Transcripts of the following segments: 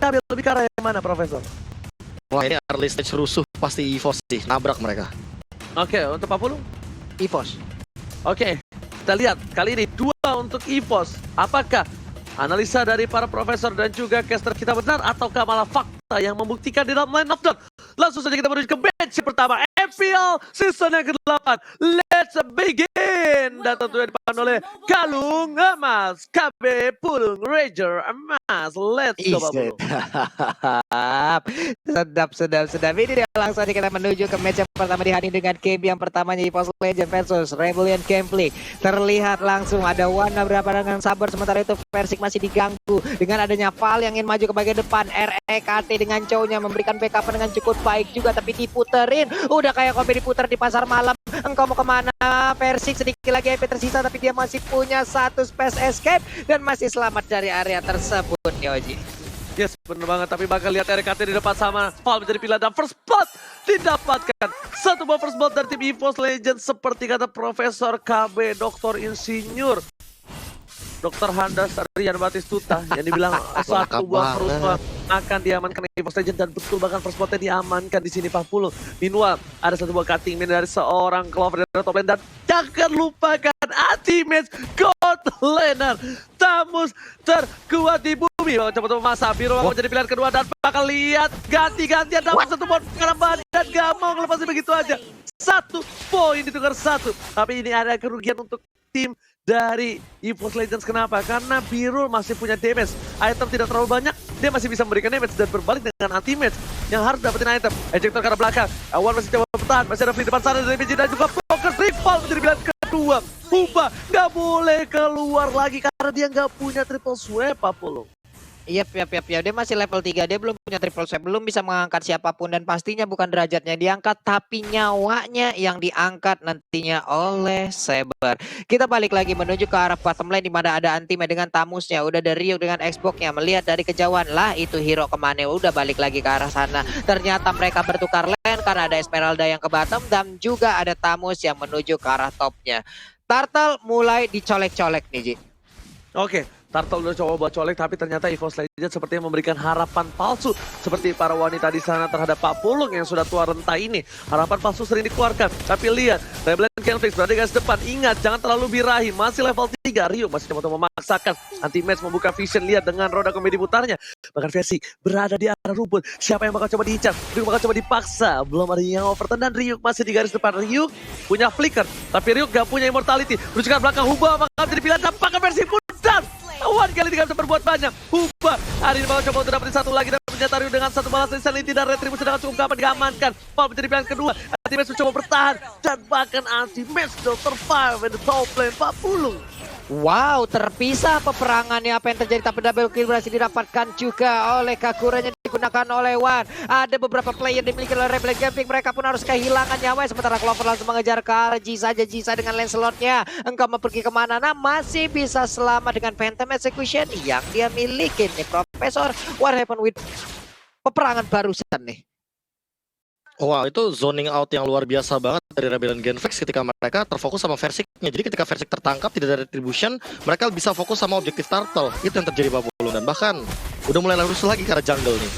KB lebih ke arah yang mana, Profesor? Wah, ini early stage rusuh pasti EVOS sih, nabrak mereka. Oke, untuk Pak Pulung? EVOS. Oke, kita lihat kali ini 2 untuk EVOS. Apakah analisa dari para profesor dan juga caster kita benar ataukah malah fakta yang membuktikan di dalam line of down? Langsung saja kita menuju ke match pertama FPL season yang ke-8. Let's begin. Dan tentunya dipandu oleh Kalung Emas, KB Pulung, Rager Emas. Let's go Pak Pulung. Sedap. Ini dia langsung aja kita menuju ke match yang pertama di hari dengan game yang pertamanya EVOS Legend versus Rebellion Gameplay. Terlihat langsung ada Wana berapa dengan sabar, sementara itu Versik masih diganggu dengan adanya Val yang ingin maju ke bagian depan. REKT dengan cownya memberikan backup dengan cukup baik juga, tapi diputerin. Udah kayak kopi diputer di pasar malam. Engkau mau kemana? Versik sedikit lagi HP tersisa, tapi dia masih punya satu space escape dan masih selamat dari area tersebut, Yoji. Yes, bener banget. Tapi bakal lihat RKT di depan sama Val menjadi pilihan dan first blood didapatkan. Satu buah first blood dari tim EVOS Legends seperti kata Profesor KB Dr. Insinyur Dr. Handas Rian Batistuta yang dibilang satu buah first blood akan diamankan EVOS Legends, dan betul bahkan first bloodnya diamankan di sini 40. Meanwhile, ada satu buah cutting min dari seorang Clover dari top lane, dan jangan lupakan ultimate God Laner Tamus terkuat di bumi. Coba-coba Mas Sabir menjadi pilihan kedua dan bakal lihat ganti-gantian dapat satu poin karena badan gak mau ngelepasin begitu aja. 1 poin ditukar 1. Tapi ini ada kerugian untuk tim dari EVOS Legends. Kenapa? Karena Birul masih punya damage. Item tidak terlalu banyak, dia masih bisa memberikan damage dan berbalik dengan anti-match yang harus dapetin item. Ejector ke arah belakang. Awan masih coba bertahan, masih ada free depan sana dari PG dan juga Focus Rival menjadi pilihan kedua. Huba nggak boleh keluar lagi karena dia nggak punya triple swipe, Apollo. Yap. Dia masih level 3, dia belum punya triple swipe, belum bisa mengangkat siapapun, dan pastinya bukan derajatnya diangkat, tapi nyawanya yang diangkat nantinya oleh Saber. Kita balik lagi menuju ke arah bottom lane di mana ada Antime dengan Tamusnya, udah ada Rio dengan Xbox-nya, melihat dari kejauhan lah itu hero kemana, udah balik lagi ke arah sana. Ternyata mereka bertukar lane karena ada Esmeralda yang ke bottom dan juga ada Tamus yang menuju ke arah topnya. Turtle mulai dicolek-colek nih, Ji. Oke, Turtle udah coba buat colek, tapi ternyata EVOS Legends sepertinya memberikan harapan palsu. Seperti para wanita di sana terhadap Pak Pulung yang sudah tua renta ini. Harapan palsu sering dikeluarkan. Tapi lihat, Rebellion Gameplay berada di garis depan. Ingat, jangan terlalu birahi. Masih level 3. Rio masih coba memaksakan. Anti-match membuka vision. Lihat dengan roda komedi putarnya. Bahkan Versik berada di arah rumput. Siapa yang bakal coba diincar? Rio bakal coba dipaksa. Belum ada yang overturn dan Rio masih di garis depan. Rio punya flicker, tapi Rio gak punya immortality. Rujukan belakang Huba bakal jadi pilihan. Tampakkan Versik pun dan Wan kali ini gak bisa berbuat banyak. Huba hari ini bakal coba untuk dapetin satu lagi, dan ternyata Rio dengan satu balas insanity dan retribusi dengan cukup gampang diamankan. Paul menjadi pilihan kedua. Anti-match mencoba bertahan dan bahkan anti-match Dr. 5 in the top lane 40. Wow, terpisah peperangannya. Apa yang terjadi, tapi double kill berhasil didapatkan juga oleh Kakuranya, digunakan oleh Wan. Ada beberapa player dimiliki oleh Rebellion Gameplay, mereka pun harus kehilangan nyawa. Sementara Clover langsung mengejar ke arah Jisa dengan Lancelot-nya. Engkau mau pergi kemana? Nah, masih bisa selamat dengan Phantom Execution yang dia miliki nih Profesor. What happened with peperangan barusan nih? Wah, itu zoning out yang luar biasa banget dari Rebellion Genflex ketika mereka terfokus sama Versiknya. Jadi ketika Versik tertangkap, tidak ada retribution, mereka bisa fokus sama objektif Turtle. Itu yang terjadi Pak Pulung, dan bahkan udah mulai rusuh lagi karena jungle nih.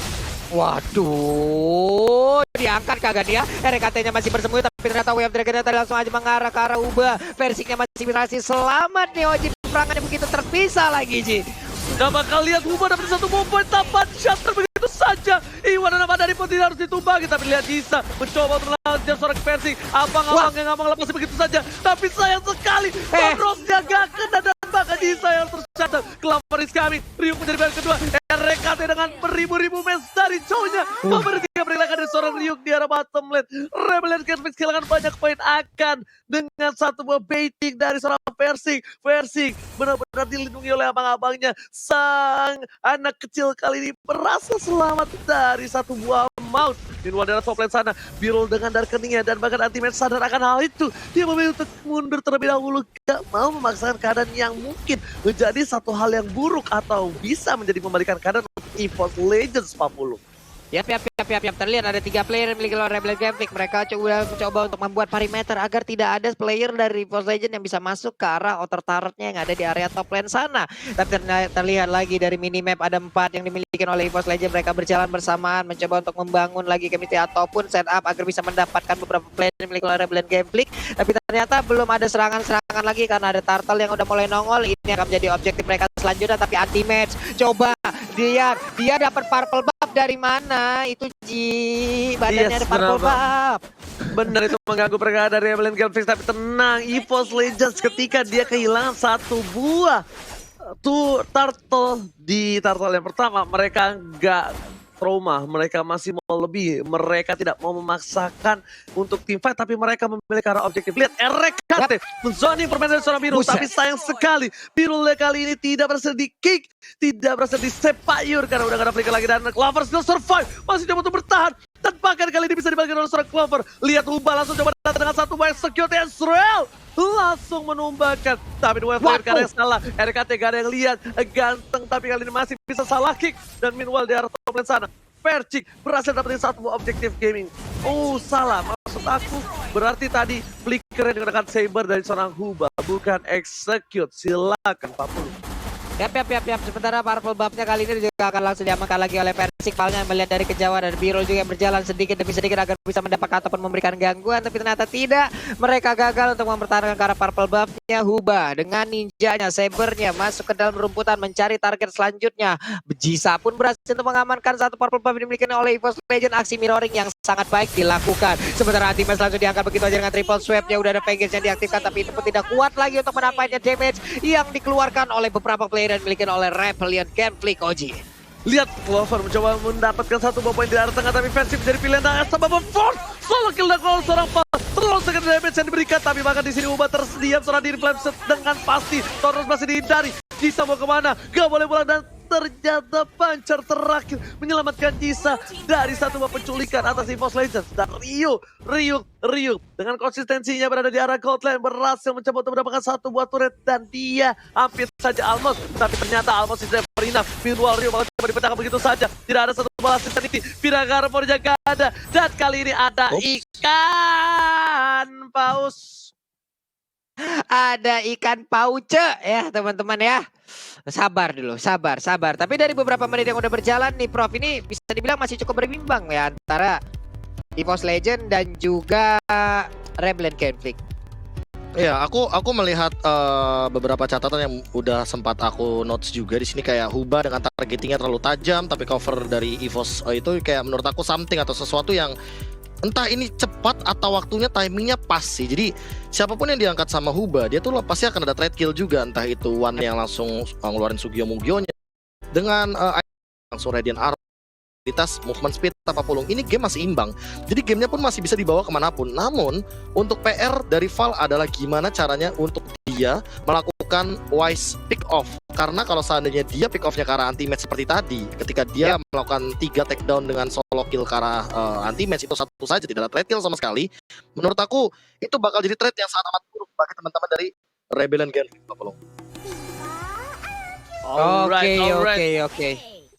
Waduh, diangkat kagak dia? RKT-nya masih bersembunyi, tapi ternyata Wave Dragon tadi langsung aja mengarah ke arah Uba. Versiknya masih berhasil selamat nih, Oji. Perangannya begitu terpisah lagi, Ji. Gak bakal lihat Huba dapat satu poin, tapan shutter begitu saja. Iwan dan Abadari pun tidak harus ditumbangi, tapi lihat Jisa mencoba untuk melawan seorang Versik. Abang-abang yang ngomong lepas begitu saja, tapi sayang sekali Rosnya gak kena dan bahkan Jisa yang tercatat. Clover is coming. Rio menjadi pilihan kedua. RKT dengan beribu-ribu match dari cowoknya. Nomor 3 berilakan dari seorang Ryuk di arah bottom lane. Rebellion Gameplay kehilangan banyak poin akan dengan satu buah baiting dari seorang Versik. Versik benar-benar dilindungi oleh abang-abangnya. Sang anak kecil kali ini merasa selamat dari satu buah maut. Di luar daerah top lane sana, Birul dengan dark keningnya dan bahkan anti-match sadar akan hal itu. Dia memilih untuk mundur terlebih dahulu, gak mau memaksakan keadaan yang mungkin menjadi satu hal yang buruk atau bisa menjadi membalikan keadaan untuk EVOS Legends 40. Yap. terlihat ada 3 player yang memiliki Rebel Gameflick. Mereka coba untuk membuat perimeter agar tidak ada player dari EVOS Legend yang bisa masuk ke arah outer turretnya yang ada di area top lane sana. Tapi terlihat lagi dari minimap ada 4 yang dimiliki oleh EVOS Legend. Mereka berjalan bersamaan mencoba untuk membangun lagi chemistry ataupun setup agar bisa mendapatkan beberapa player yang dimiliki oleh Rebel Gameflick. Tapi ternyata belum ada serangan-serangan lagi karena ada Turtle yang udah mulai nongol. Ini akan menjadi objektif mereka selanjutnya, tapi anti match. Coba dia dapat purple buff dari mana? Itu badannya ada purple buff. Bener, itu mengganggu pergerakan dari Rebel Gameflick, tapi tenang, EVOS Legends ketika dia kehilangan 1 buah turtle di turtle yang pertama, mereka nggak trauma, mereka masih mau lebih, mereka tidak mau memaksakan untuk team fight, tapi mereka memilih arah objektif. Lihat RKT menzoning permainan seorang Biru, tapi sayang sekali Biru kali ini tidak berhasil di kick, tidak berhasil di sepayur karena udah gak ada flicker lagi, dan Clover still survive, masih coba untuk bertahan, dan bahkan kali ini bisa dibagikan oleh seorang Clover. Lihat Ubah langsung coba datang dengan 1 buah execute Ezreal, langsung menumbangkan, tapi dua player karena salah. RKT gak ada yang lihat, ganteng tapi kali ini masih bisa salah kick, dan meanwhile di arah top lane sana Percik berhasil dapetin 1 buah objektif gaming. Oh salah, maksud aku berarti tadi flicker yang digunakan Saber dari seorang Huba, bukan execute. Silakan Pak Pulu. Yap. Sementara purple buff-nya kali ini juga akan langsung diamankan lagi oleh Persik. Palnya melihat dari kejauhan, dan Biro juga yang berjalan sedikit demi sedikit agar bisa mendapatkan ataupun memberikan gangguan. Tapi ternyata tidak. Mereka gagal untuk mempertahankan ke arah purple buff-nya. Huba dengan ninjanya, Sabernya masuk ke dalam rumputan mencari target selanjutnya. Jisa pun berhasil untuk mengamankan 1 purple buff dimiliki oleh EVOS Legend. Aksi mirroring yang sangat baik dilakukan. Sementara anti-match langsung diangkat begitu aja dengan triple swap-nya. Udah ada package yang diaktifkan, tapi itu pun tidak kuat lagi untuk mendapatkan damage yang dikeluarkan oleh beberapa player dan dimiliki oleh Rebel Gameflick. Oji, lihat Clover mencoba mendapatkan 1 buah poin di arah tengah, tapi Persik menjadi pilihan tengah sebab force solo kill dan kalau seorang pas terlalu sedikit damage yang diberikan, tapi bahkan di sini Ubah tersedia seorang diri flame dengan pasti. Torres masih dihindari, Jisa mau kemana? Gak boleh pulang, dan ternyata pancar terakhir menyelamatkan Jisa dari 1 buah penculikan atas EVOS Legends. Dan Ryu dengan konsistensinya berada di arah gold lane berhasil mencoba untuk mendapatkan 1 buah turret, dan dia hampir saja almost, tapi ternyata almost is never enough. Meanwhile Ryu bakal coba dipecahkan begitu saja, tidak ada 1 balas ini. Piragara Forja gak ada, dan kali ini ada ikan paus. ada ikan pauce ya teman-teman ya. Sabar dulu, sabar. Tapi dari beberapa menit yang udah berjalan nih Prof, ini bisa dibilang masih cukup berimbang ya antara EVOS Legend dan juga Rebel Gameflick. Ya, aku melihat beberapa catatan yang udah sempat aku notes juga di sini, kayak Huba dengan targetingnya terlalu tajam, tapi cover dari EVOS itu kayak menurut aku something atau sesuatu yang entah ini cepat atau waktunya timingnya pas sih. Jadi siapapun yang diangkat sama Huba, dia tuh pasti akan ada trade kill juga, entah itu One yang langsung ngeluarin Sugio Mugionya dengan langsung Radiant Armor, movement speed, tanpa pulung. Ini game masih imbang, jadi gamenya pun masih bisa dibawa kemanapun. Namun untuk PR dari Val adalah gimana caranya untuk dia melakukan wise pick off, karena kalau seandainya dia pick offnya ke arah anti-match seperti tadi, ketika dia melakukan 3 takedown dengan solo kill ke arah anti-match, itu satu saja, tidak ada trade kill sama sekali. Menurut aku itu bakal jadi trade yang sangat amat buruk bagi teman-teman dari Rebel Gameflick.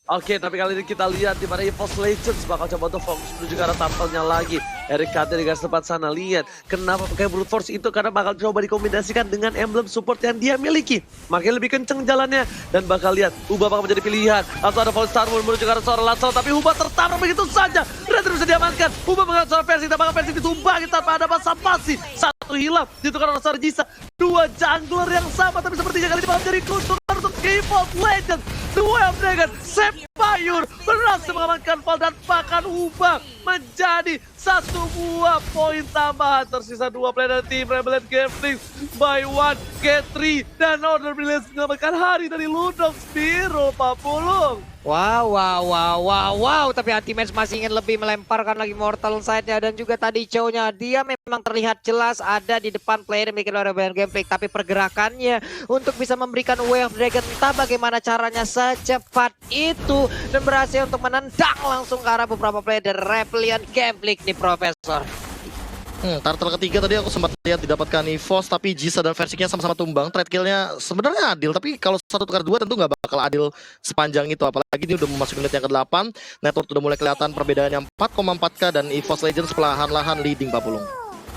Oke. Tapi kali ini kita lihat di mana EVOS Legends bakal coba untuk fokus menuju ke arah tampilnya lagi. RKT di garis depan sana, lihat kenapa pakai brute force itu, karena bakal coba dikombinasikan dengan emblem support yang dia miliki. Makin lebih kenceng jalannya, dan bakal lihat Ubah bakal menjadi pilihan. Atau ada Fall Star Moon menuju ke arah seorang Lancel, tapi Ubah tertaruh begitu saja. Redder bisa diamankan. Ubah mengenai seorang Persik, dan bakal Persik ditumbangi tanpa ada basa-basi. 1 hilang, ditukar oleh seorang Jisa. 2 jungler yang sama, tapi sepertinya kali ini bakal menjadi keuntungan untuk EVOS Legends. Duel Dragon, Sepayur berhasil mengamankan Val, dan bahkan Ubah menjadi 1 buah poin tambahan. Tersisa 2 player dari tim Rebel Gameflick. By 1, get 3, dan Order Brilliance mengamankan hari dari Ludok Spiro, Pak Pulung. Wow. Tapi anti-match masih ingin lebih melemparkan lagi mortal side-nya, dan juga tadi Chow-nya. Dia memang terlihat jelas ada di depan player yang memiliki Rebel Gameflick, tapi pergerakannya untuk bisa memberikan Wave Dragon entah bagaimana caranya secepat itu, dan berhasil untuk menendang langsung ke arah beberapa player dari Rebel Gameflick nih Profesor. Turtle ketiga tadi aku sempat lihat didapatkan EVOS, tapi Jisa dan Versiknya sama-sama tumbang. Trade kill-nya sebenarnya adil, tapi kalau 1-2 tentu nggak bakal adil sepanjang itu. Apalagi dia udah memasuki menit yang ke-8, network udah mulai kelihatan perbedaannya 4,4k dan EVOS Legends perlahan-lahan leading Pak Pulung.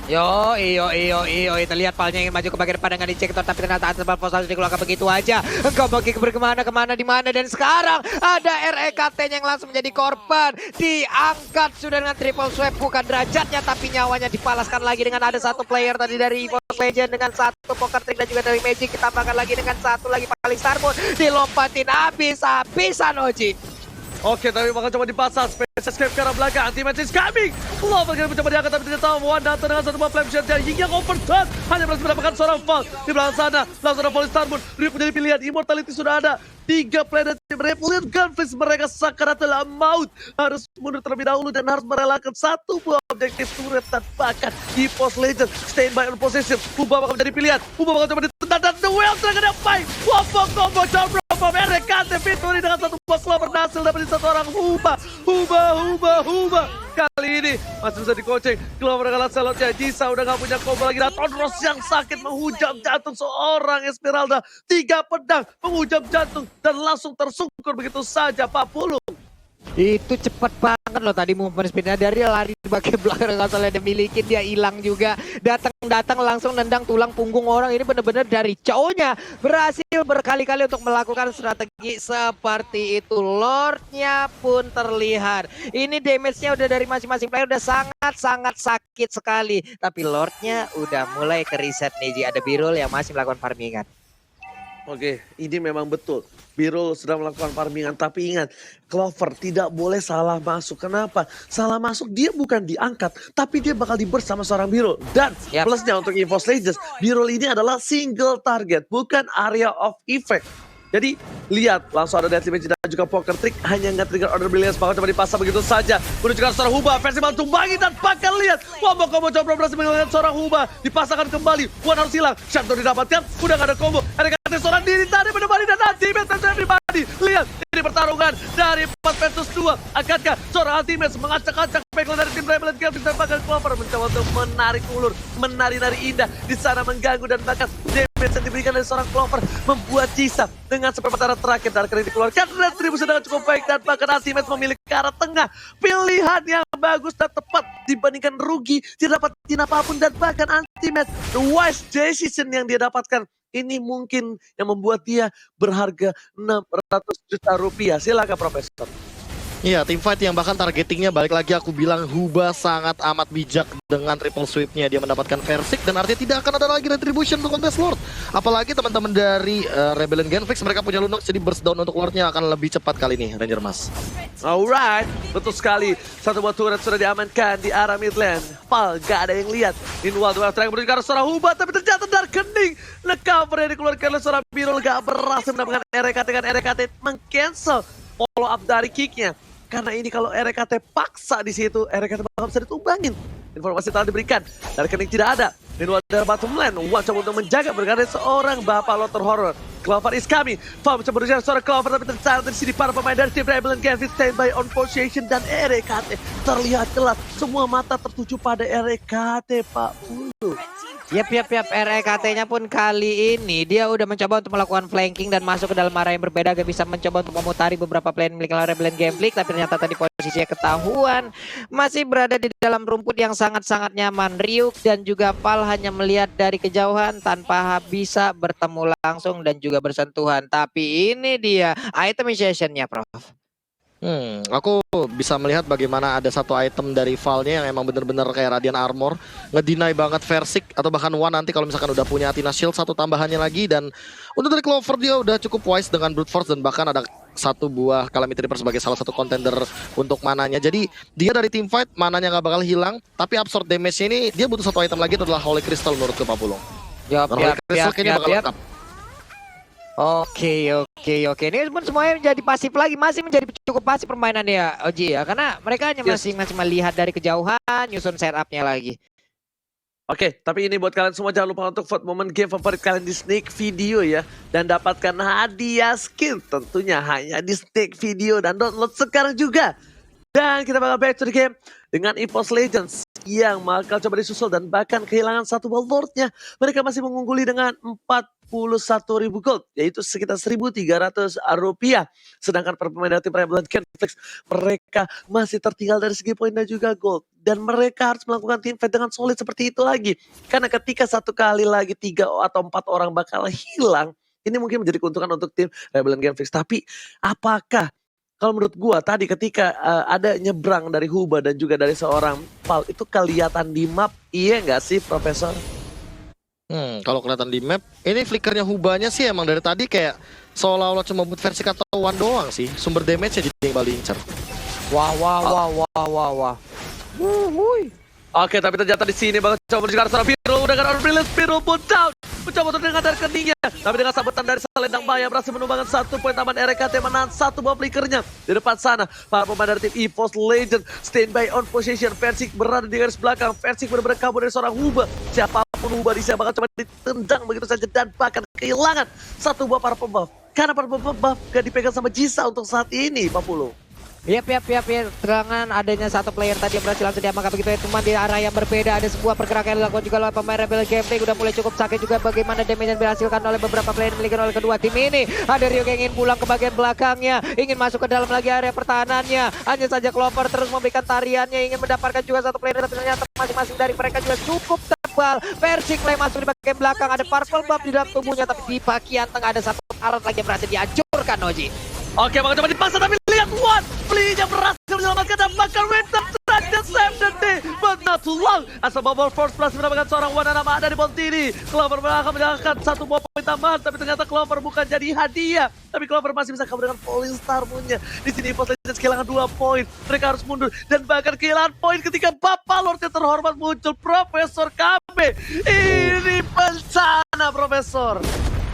Yo, kita lihat palnya ingin maju ke bagian depan dengan injektor, tapi ternyata Ansel Balfos dikeluarkan begitu aja. Engkau pergi kemana, di mana, dan sekarang ada REKT yang langsung menjadi korban. Diangkat sudah dengan triple swipe, bukan derajatnya tapi nyawanya dipalaskan lagi dengan ada satu player tadi dari EVOS Legend dengan satu poker trick dan juga dari Magic, ditambahkan lagi dengan satu lagi paling Starmoon, dilompatin habis-habisan Oji. Oke, tapi bakal coba dipasang space escape ke arah belakang. Anti-match is coming. Lover kira mencoba diangkat tapi tidak tahu. One datang dengan satu buah flame shot dari Ying yang overturn. Hanya berhasil mendapatkan seorang fall di belakang sana. Langsung ada Falling Starmoon. Rip menjadi pilihan. Immortality sudah ada. 3 player tim Replicant Gunflix, mereka sakaratul maut. Harus mundur terlebih dahulu dan harus merelakan satu buah objektif turret dan bahkan EVOS Legend stand by on position. Huba bakal menjadi pilihan. Huba bakal coba ditendang dan duel Dragon yang baik. Combo jump from RKT victory dengan satu buah Clover berhasil dapetin satu orang Huba. Kali ini masih bisa dikoceng. Clover dengan selotnya. Jisa udah gak punya combo lagi. Dan Tonros yang sakit menghujam jantung seorang Esmeralda. 3 pedang menghujam jantung dan langsung tersungkur begitu saja Pak Pulung. Itu cepat banget loh tadi movement speednya, dari lari di bagian belakang kalau dia milikin dia hilang juga, datang langsung nendang tulang punggung orang. Ini benar-benar dari cowoknya berhasil berkali-kali untuk melakukan strategi seperti itu. Lordnya pun terlihat, ini damage-nya udah dari masing-masing player udah sangat sakit sekali, tapi Lordnya udah mulai ke reset nih Ji. Ada Birul yang masih melakukan farmingan. Oke, ini memang betul. Birul sedang melakukan farmingan, tapi ingat, Clover tidak boleh salah masuk. Kenapa? Salah masuk dia bukan diangkat, tapi dia bakal di-burst sama seorang Birul. Dan plusnya untuk EVOS Legends, Birul ini adalah single target, bukan area of effect. Jadi lihat, langsung ada Deadly Magic dan juga Poker Trick, hanya nge-trigger Order Brilliance, bakal coba dipasang begitu saja. Menuju ke seorang Huba, versi bantu bagi dan bakal lihat. Combo coba berhasil menghilangkan seorang Huba, dipasangkan kembali. One harus hilang, Shadow didapatkan, udah gak ada combo. RKT seorang diri tadi menemani dan Ultimate versus everybody. Lihat, ini pertarungan dari 4 versus 2. Akankah seorang Ultimate mengacak-acak backline dari tim Rebellion Games dan bahkan Clover mencoba untuk menarik ulur, menari-nari indah di sana mengganggu dan bahkan damage yang diberikan dari seorang Clover membuat Jisa dengan seperempat arah terakhir dari kali dikeluarkan. Retribution dengan cukup baik dan bahkan Ultimate memilih ke arah tengah. Pilihan yang bagus dan tepat dibandingkan rugi, tidak dapatin apapun dan bahkan Ultimate the wise decision yang dia dapatkan. Ini mungkin yang membuat dia berharga 600 juta rupiah. Silakan Profesor. Iya, teamfight yang bahkan targetingnya balik lagi aku bilang Huba sangat amat bijak dengan triple sweepnya. Dia mendapatkan Versik dan artinya tidak akan ada lagi retribution untuk Contest Lord. Apalagi teman-teman dari Rebellion Genflix, mereka punya Lunox, jadi burst down untuk Lordnya akan lebih cepat kali ini, Ranger Mas. Alright, betul sekali. Satu buah turret sudah diamankan di arah mid lane. Pal, gak ada yang lihat. Meanwhile, dua terakhir menuju ke arah seorang Huba, tapi ternyata Darkening. Cover yang dikeluarkan oleh seorang Birul gak berhasil mendapatkan RKT, dengan RKT meng-cancel follow up dari kicknya. Karena ini kalau RKT paksa di situ, RKT bakal bisa ditumbangin. Informasi telah diberikan, Darkening tidak ada. Meanwhile dari bottom lane, Wan coba untuk menjaga berkata seorang Bapak Lotter Horror. Clover is coming. Fam coba berusaha seorang Clover, tapi tercatat di sini para pemain dari tim Rebellion Games stand by on position dan RKT terlihat jelas. Semua mata tertuju pada RKT Pak Pulu. Yap, REKT-nya pun kali ini dia udah mencoba untuk melakukan flanking dan masuk ke dalam area yang berbeda, gak bisa mencoba untuk memutari beberapa plan milik Rebellion Gameplay, tapi ternyata tadi posisinya ketahuan masih berada di dalam rumput yang sangat-sangat nyaman. Ryuk dan juga Pal hanya melihat dari kejauhan tanpa bisa bertemu langsung dan juga bersentuhan. Tapi ini dia itemization-nya, Prof. Aku bisa melihat bagaimana ada satu item dari Valnya yang emang bener-bener kayak Radiant Armor, ngedeny banget Versik atau bahkan One nanti kalau misalkan udah punya Athena Shield satu tambahannya lagi. Dan untuk dari Clover dia udah cukup wise dengan Brute Force dan bahkan ada satu buah Calamity Reaper sebagai salah satu contender untuk mananya. Jadi dia dari team fight mananya nggak bakal hilang, tapi absorb damage ini dia butuh satu item lagi, itu adalah Holy Crystal menurut ke Papulung. Holy Crystal kayaknya bakal lengkap. Oke. Ini pun semuanya menjadi pasif lagi, masih menjadi cukup pasif permainan ya Oji ya, karena mereka hanya masih melihat dari kejauhan, nyusun setupnya lagi. Oke, tapi ini buat kalian semua, jangan lupa untuk vote momen game favorit kalian di Snake Video ya, dan dapatkan hadiah skin tentunya hanya di Snake Video dan download sekarang juga. Dan kita bakal back to the game dengan EVOS Legends. yang bakal coba disusul dan bahkan kehilangan satu Lordnya. Mereka masih mengungguli dengan 41.000 gold, yaitu sekitar 1.300 rupiah. Sedangkan para pemain dari tim Rebel Genflix, mereka masih tertinggal dari segi poin dan juga gold. Dan mereka harus melakukan team fight dengan solid seperti itu lagi. Karena ketika satu kali lagi 3 atau 4 orang bakal hilang, ini mungkin menjadi keuntungan untuk tim Rebel Genflix. Tapi apakah kalau menurut gua tadi ketika ada nyebrang dari Huba dan juga dari seorang Pal itu kelihatan di map, iya nggak sih Profesor? Kalau kelihatan di map, ini flickernya Hubanya sih emang dari tadi kayak seolah-olah cuma buat versi kata one doang sih. Sumber damage-nya jadi yang paling incer. Wah. Oke, tapi ternyata di sini bakal coba menuju ke arah seorang Viral dengan orang brilliant Viral pun down. Mencoba untuk dengan dari keningnya, tapi dengan sabetan dari Selendang Maya berhasil menumbangkan 1 poin tambahan RKT menahan 1 buah flickernya. Di depan sana, para pemain dari tim EVOS Legend standby on position. Versik berada di garis belakang. Versik benar-benar kabur dari seorang Huba. Siapapun Huba di sana bakal coba ditendang begitu saja dan bahkan kehilangan 1 buah para pembuff. Karena para pembuff gak dipegang sama Jisa untuk saat ini, Pak Pulu. Yap. Terangan adanya satu player tadi yang berhasil langsung diamankan begitu ya. Cuma di arah yang berbeda ada sebuah pergerakan yang dilakukan juga oleh pemain Rebel Gameplay. Udah mulai cukup sakit juga bagaimana damage yang dihasilkan oleh beberapa player yang dimiliki oleh kedua tim ini. Ada Rio yang ingin pulang ke bagian belakangnya, ingin masuk ke dalam lagi area pertahanannya. Hanya saja Clover terus memberikan tariannya, ingin mendapatkan juga satu player, tapi ternyata masing-masing dari mereka juga cukup tebal. Versik mulai masuk di bagian belakang, ada purple buff di dalam tubuhnya, tapi di bagian tengah ada satu alat lagi yang berhasil dihancurkan, Oji. Oke, bakal coba dipaksa tapi lihat One Belinya berhasil menyelamatkan dan bakal Winter saja save the day, but not too long. Asal Bubble Force Plus mendapatkan seorang One nama ada di Bontini. Clover akan menjalankan 1 buah poin tambahan, tapi ternyata Clover bukan jadi hadiah. Tapi Clover masih bisa kabur dengan Falling Star Moon-nya. Di sini EVOS Legends kehilangan 2 poin. Mereka harus mundur dan bahkan kehilangan poin ketika Bapak Lord yang terhormat muncul, Profesor KB. Ini bencana, Profesor.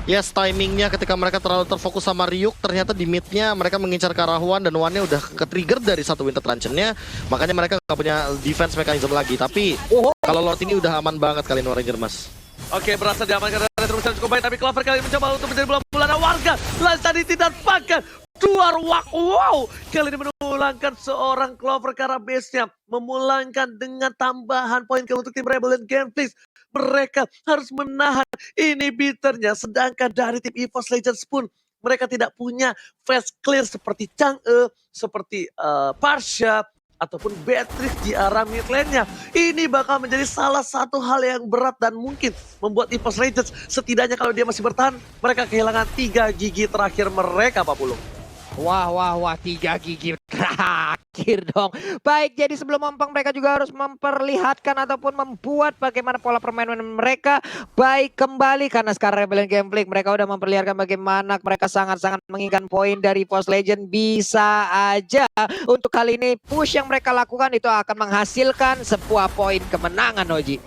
Yes, timingnya ketika mereka terlalu terfokus sama Ryuk, ternyata di mid-nya mereka mengincar ke arah One dan One-nya udah ke-trigger dari satu Winter Truncheon-nya, makanya mereka nggak punya defense mechanism lagi. Tapi kalau Lord ini udah aman banget kali ini Ranger, Mas. Oke, berhasil diamankan dari Retrobus cukup baik, tapi Clover kali ini mencoba untuk menjadi bulan-bulanan warga. Lance tadi tidak pakai. Dua ruak, wow! Kali ini memulangkan seorang Clover ke arah base-nya. Memulangkan dengan tambahan poin untuk tim Rebel dan Genflix. Mereka harus menahan inhibitornya. Sedangkan dari tim EVOS Legends pun mereka tidak punya fast clear seperti Chang'e, seperti Parsha, ataupun Beatrix di arah mid lane-nya. Ini bakal menjadi salah satu hal yang berat dan mungkin membuat EVOS Legends setidaknya kalau dia masih bertahan, mereka kehilangan 3 gigi terakhir mereka, Pak Pulung. Wah, 3 gigi terakhir dong. Baik, jadi sebelum mompang mereka juga harus memperlihatkan ataupun membuat bagaimana pola permainan mereka baik kembali. Karena sekarang Rebellion Gameplay mereka udah memperlihatkan bagaimana mereka sangat-sangat menginginkan poin dari EVOS Legend. Bisa aja untuk kali ini push yang mereka lakukan itu akan menghasilkan sebuah poin kemenangan, Oji.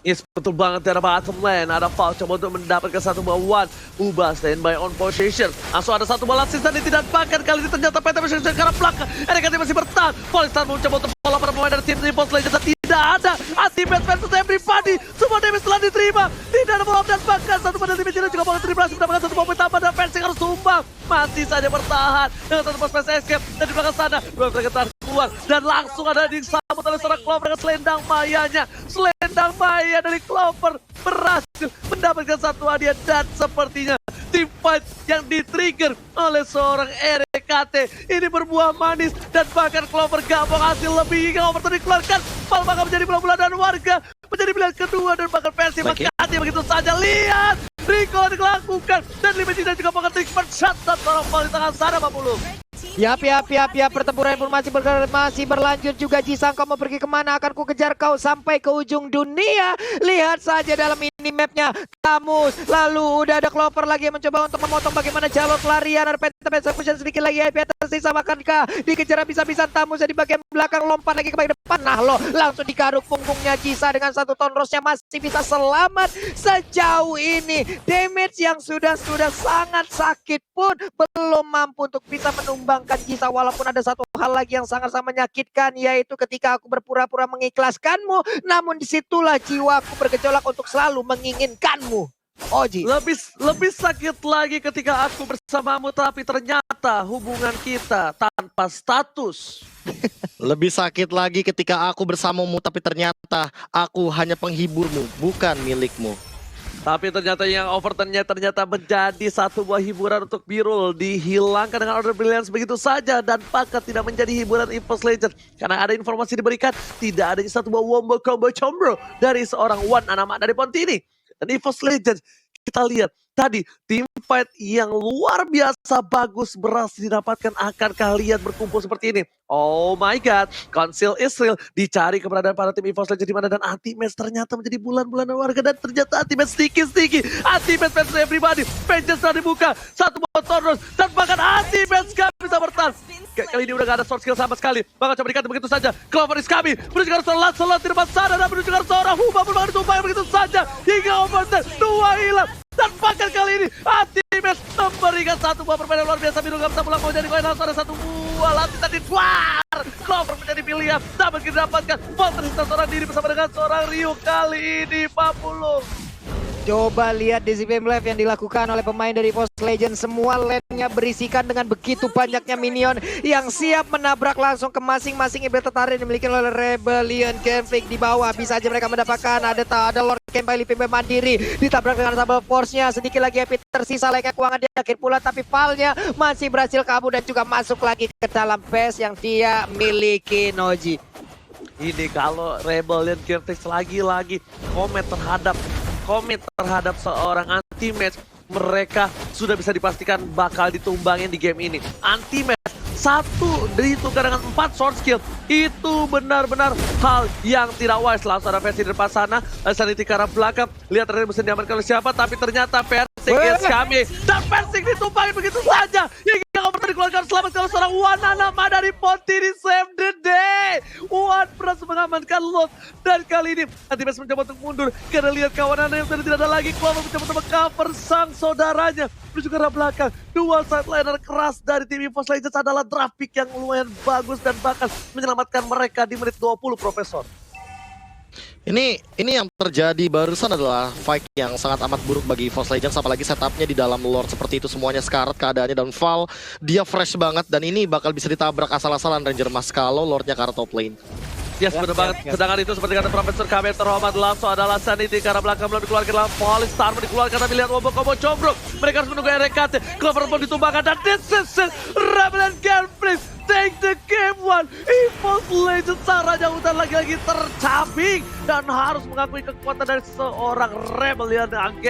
Yes, betul banget dari bottom lane. Ada Foul coba untuk mendapatkan 1 buah One. Ubah standby on position. Langsung ada 1 bola assist dan tidak bahkan kali ini ternyata PT Mission ke arah belakang. RKT masih bertahan. Fallingstar mencoba untuk pola para pemain dari tim EVOS Legends dan tidak ada. Ultimate versus everybody. Semua damage telah diterima. Tidak ada follow up dan bahkan 1 pada damage dan juga Power berhasil mendapatkan 1 poin tambah dan Fencing harus tumbang. Masih saja bertahan dengan 1 post escape dan di belakang sana 2 mereka keluar dan langsung ada disambut oleh seorang Clover dengan selendang mayanya. Selendang maya dari Clover berhasil mendapatkan 1 hadiah dan sepertinya team fight yang di-trigger oleh seorang RKT ini berbuah manis dan bahkan Clover gak mau hasil lebih hingga Clover dikeluarkan. Pal bakal menjadi bola-bola dan warga menjadi pilihan kedua dan bahkan versi mengganti begitu saja. Lihat Rico dilakukan dan Limit dan juga bahkan Trickman shot dan seorang Pal di tangan sana, Pak Pulung. Yap, pertempuran pun masih berlanjut juga. Jisang, kau mau pergi kemana? Akan ku kejar kau sampai ke ujung dunia. Lihat saja dalam ini mapnya Tamus. Lalu udah ada Clover lagi yang mencoba untuk memotong bagaimana jalur pelarian. Ada Phantom Execution sedikit lagi. IP atas sisa makankah dikejar bisa-bisa Tamus di bagian belakang, lompat lagi ke bagian depan. Nah lo langsung digaruk punggungnya Jisa dengan 1 ton rosnya masih bisa selamat sejauh ini. Damage yang sudah sangat sakit pun belum mampu untuk bisa menumbangkan Jisa. Walaupun ada satu hal lagi yang sangat-sangat menyakitkan, yaitu ketika aku berpura-pura mengikhlaskanmu, namun disitulah jiwaku bergejolak untuk selalu menginginkanmu. Oji. Lebih sakit lagi ketika aku bersamamu tapi ternyata hubungan kita tanpa status. Lebih sakit lagi ketika aku bersamamu tapi ternyata berkata, aku hanya penghiburmu, bukan milikmu. Tapi ternyata yang overturn-nya ternyata menjadi satu buah hiburan untuk Birul. Dihilangkan dengan order brilliance begitu saja. Dan pakat tidak menjadi hiburan EVOS Legends. Karena ada informasi diberikan, tidak adanya satu buah wombo combo combro dari seorang Wan Anama dari Pontini. Dan EVOS Legends, kita lihat tadi tim fight yang luar biasa bagus berhasil didapatkan. Akankah kalian berkumpul seperti ini? Oh my god, Conceal Israel dicari keberadaan para tim EVOS Legends di mana, dan anti-match ternyata menjadi bulan-bulanan warga, dan ternyata anti-match sticky, anti-match fans everybody, Vengeance telah dibuka, satu buat Tornos, dan bahkan anti-match gak bisa bertahan. Kali ini udah gak ada sword skill sama sekali, bahkan coba dikata begitu saja. Clover is coming, menuju ke arah seorang Lancelot di depan sana, dan menuju ke arah seorang Huma pun bahkan ditumpahkan begitu saja, hingga overturn, 2 hilang. Dan bahkan kali ini anti-match memberikan satu buah permainan luar biasa. Biru gak bisa pulang, mau jadi koin, langsung ada satu buah lantai tadi keluar. Clover menjadi pilihan, dapat didapatkan. Walter Hista seorang diri bersama dengan seorang Ryu kali ini Papulung. Coba lihat di ZVM Live yang dilakukan oleh pemain dari EVOS Legends. Semua lane-nya berisikan dengan begitu banyaknya minion yang siap menabrak langsung ke masing-masing ibu tertarik dimiliki oleh Rebellion Conflict di bawah. Bisa aja mereka mendapatkan ada Lord Kempali PB mandiri ditabrak dengan double force-nya. Sedikit lagi Epi tersisa layaknya keuangan di akhir pula, tapi Val-nya masih berhasil kabur dan juga masuk lagi ke dalam base yang dia miliki, Noji. Ini kalau Rebellion Conflict lagi-lagi komit terhadap seorang anti-match, mereka sudah bisa dipastikan bakal ditumbangin di game ini. Anti-match satu ditukar dengan 4 sword skill, itu benar-benar hal yang tidak wise. Langsung ada versi di depan sana, Sanity ke arah belakang, lihat tadi bisa diamankan oleh siapa, tapi ternyata Persik is coming, dan Persik ditumbangin begitu saja. Hingga overturn dikeluarkan, selamat kalau seorang Wan Anama dari Pontini save the day. Wan berhasil mengamankan Lot, dan kali ini anti-match mencoba untuk mundur karena lihat kawanannya yang sudah tidak ada lagi. Clover mencoba cover sang saudaranya menuju ke arah belakang. Dua sideliner keras dari tim EVOS Legends adalah draft pick yang lumayan bagus dan bahkan menyelamatkan mereka di menit 20, Profesor. Ini yang terjadi barusan adalah fight yang sangat amat buruk bagi EVOS Legends, apalagi setupnya di dalam Lord seperti itu, semuanya sekarat keadaannya, dan Val dia fresh banget, dan ini bakal bisa ditabrak asal-asalan Ranger Mas kalau Lordnya ke arah top lane. Yes, benar banget. Sedangkan itu seperti kata Profesor KB terhormat, langsung adalah Sanity ke arah belakang, belum dikeluarkan dalam Polystar, dikeluarkan tapi lihat wombo combo cobrok. Mereka harus menunggu RKT, Clover pun ditumbangkan, dan this is it. Rebellion Conflict take the game one. EVOS Legends caranya hutan lagi-lagi tercabik dan harus mengakui kekuatan dari seorang Rebellion